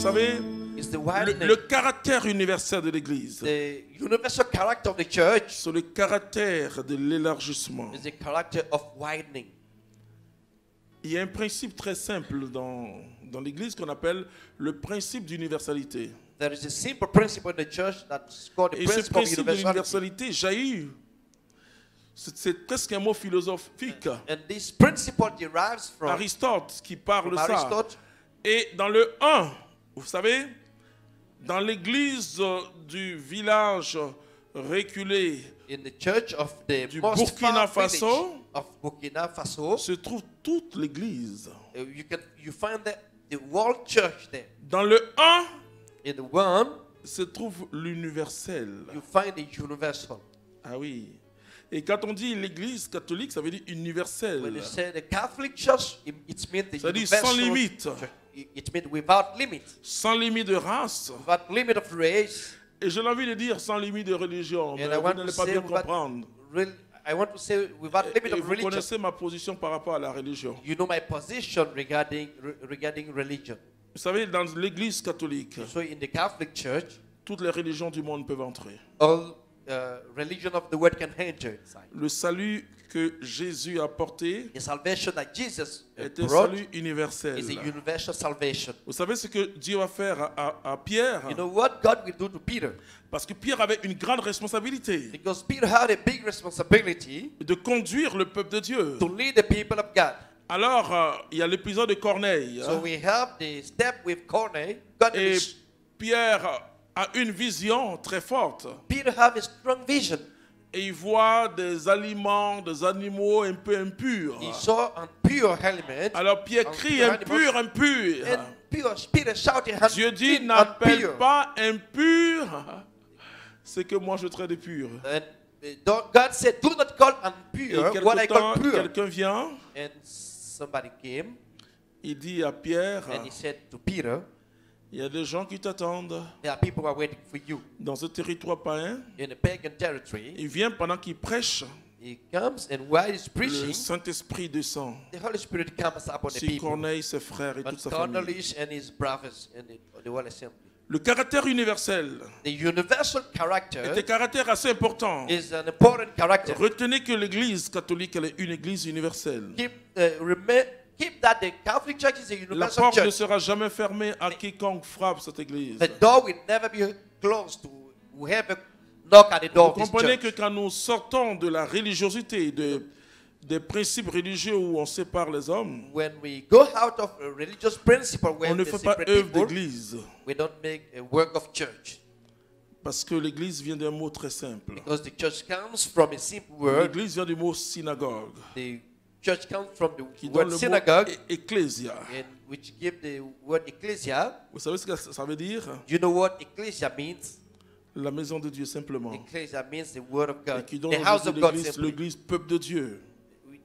savez, It's the widening. le caractère universel de l'Église, The universal character of the church c'est le caractère de l'élargissement. is the character of widening. Il y a un principe très simple dans l'Église qu'on appelle le principe d'universalité. There is a simple principle in the church that's called the Et ce principle of principe universality. d'universalité jaillit. C'est presque un mot philosophique. And this principle derives from Aristote qui parle de ça. Aristotle. Et dans le 1, vous savez, dans l'église du village reculé In the church of the du most Burkina far village Faso, of Burkina Faso, se trouve toute l'église. you find the world church there. Dans le 1, In the one, se trouve l'universel. you find the universal. Ah oui. Et quand on dit l'église catholique, ça veut dire universel. When you say the Catholic Church, it means the Ça dit universal sans limite. church. It means without limit. Sans limite de race. Without limit of race. Et j'ai envie de dire sans limite de religion. Mais And I vous want n'allez to pas say bien without comprendre. I want to say without limit Et of vous religion. connaissez ma position par rapport à la religion. You know my position regarding religion. Vous savez, dans l'église catholique, So in the Catholic Church, toutes les religions du monde peuvent entrer. all religion of the world can enter inside. Le salut que Jésus a apporté The salvation that Jesus est un brought salut universel. is a universal salvation. Vous savez ce que Dieu va faire à Pierre? You know what God will do to Peter? Parce que Pierre avait une grande responsabilité Because Peter had a big responsibility de conduire le peuple de Dieu. to lead the people of God. Alors, il y a l'épisode de Corneille. So we have the step with Corneille. God Et is- Pierre a une vision très forte. Peter have a strong vision. Et il voit des aliments, des animaux un peu impurs. He saw an pure element. Alors Pierre crie impur, impur. And Peter shouted, Dieu dit, "Unclean, n'appelle impure." pas impur ce que moi je traite de pur. And God said, do not call Et impure what I quelque call temps, pure. quelqu'un vient, And somebody came il dit à Pierre, and he said to Peter, il y a des gens qui t'attendent there are people who are waiting for you dans ce territoire païen. in a pagan territory. Il vient pendant qu'il prêche, He comes and while he's le preaching, Saint-Esprit descend the Holy Spirit comes upon the sur people. Corneille, ses frères et toute But sa famille. Cornelius and his brothers and the whole assembly. Le caractère universel The universal character est un caractère assez important. is an important character. Retenez que l'Église catholique elle est une Église universelle. Keep that the Catholic Church is a La universal porte ne church. sera jamais fermée à quiconque frappe cette Église. The door will never be closed to whoever knock at the door Vous of this comprenez church. que quand nous sortons de la religiosité, des principes religieux où on sépare les hommes, When we go out of a religious principle on where ne they fait pas separate œuvre people, d'église. we don't make a work of church. Parce que l'église vient d'un mot très simple. Because the church comes from a simple word. L'église vient du mot synagogue, The church comes from qui the donne word le synagogue, mot ecclésia. and which give the word ecclesia. Vous savez ce que ça veut dire? Do you know what ecclesia means? La maison de Dieu simplement. Ecclesia means the word of Et God, qui donne the house of God l'église, simply. l'église peuple de Dieu.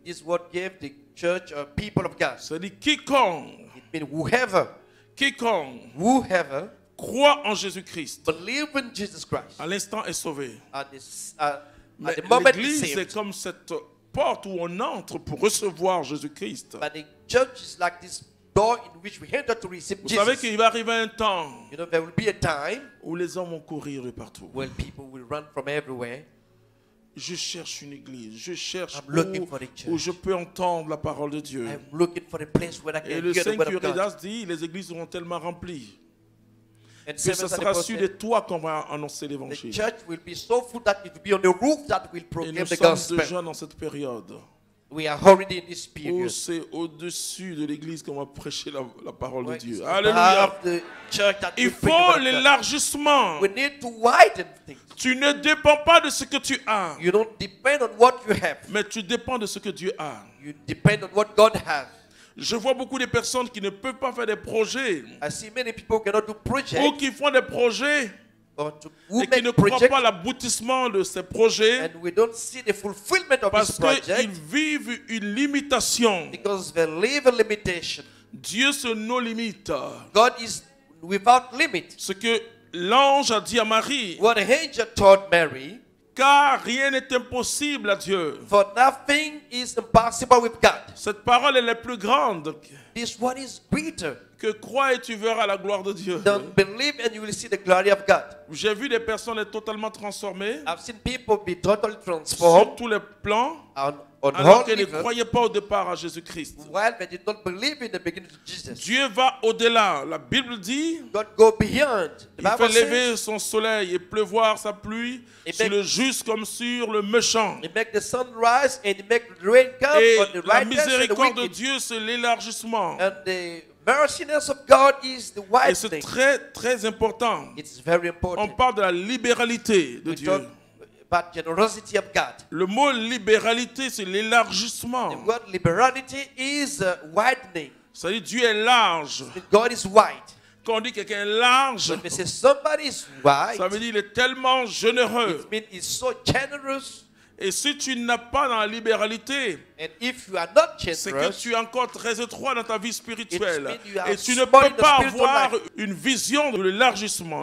This word gave the church a people of God. Ça dit quiconque, It means quiconque whoever croit en Jésus-Christ, believe in Jesus Christ. à l'instant est sauvé. At Mais the moment is l'église est saved. comme cette porte où on entre pour recevoir Jésus-Christ. But the church is like this door in which we enter to receive Vous savez Jesus. qu'il va arriver un temps You know, there will be a time où les hommes vont courir de partout. when people will run from everywhere. Je cherche une église, je cherche I'm looking for the church. où je peux entendre la parole de Dieu. I'm looking for a place where I Et can le hear the Saint word of curé God. d'Ars dit, les églises seront tellement remplies And que seven ce Sunday sera Post sur said, des toits qu'on va annoncer the l'évangile. church will be so full that it will be on the roof that will Et proclaim nous the sommes gospel. déjà dans cette période We are already in this où period. c'est au-dessus de l'église qu'on va prêcher la parole de Where Dieu. it's Alléluia. above the church that Il will preach the faut word of God. l'élargissement. We need to widen things. Tu ne dépends pas de ce que tu as, You don't depend on what you have. mais tu dépends de ce que Dieu a. You depend on what God has. Je vois beaucoup de personnes qui ne peuvent pas faire des projets I see many people who cannot do projects ou qui font des projets or who et qui ne make croient projects pas l'aboutissement de ces projets and we don't see the fulfillment of parce this qu'ils project vivent une limitation. because they live a limitation. Dieu se nos limite. God is without limit. Ce que l'ange a dit à Marie, What the angel told Mary, car rien n'est impossible à Dieu. For nothing is impossible with God. Cette parole elle est plus grande This one is greater. que crois et tu verras la gloire de Dieu. Don't believe and you will see the glory of God. J'ai vu des personnes être totalement transformées I've seen people be totally sur transformed tous les plans on alors all qu'elles ne levels, croyaient pas au départ à Jésus-Christ. while they did not believe in the beginning of Jesus. Dieu va au-delà. La Bible dit God go beyond. The il fait Bible says lever son soleil et pleuvoir sa pluie Et sur make- le juste comme sur le méchant. He make the sun rise and he make the rain come Et on the la righteous and the miséricorde de wicked. Dieu, c'est l'élargissement. And the merciness of God is the Et c'est widening. très, très important. It's very On important. parle de la libéralité de We Dieu. talk about generosity of God. Le mot libéralité, c'est The l'élargissement. word liberality is widening. C'est-à-dire Dieu est large. God is wide. Quand on dit quelqu'un est large, When we say somebody is wide, ça veut dire qu'il est tellement généreux. it means he's so generous. Et si tu n'as pas dans la libéralité, And if you are not c'est que generous, tu es encore très étroit dans ta vie spirituelle. It means you are Et tu ne small peux in the pas spiritual avoir life. une vision de l'élargissement.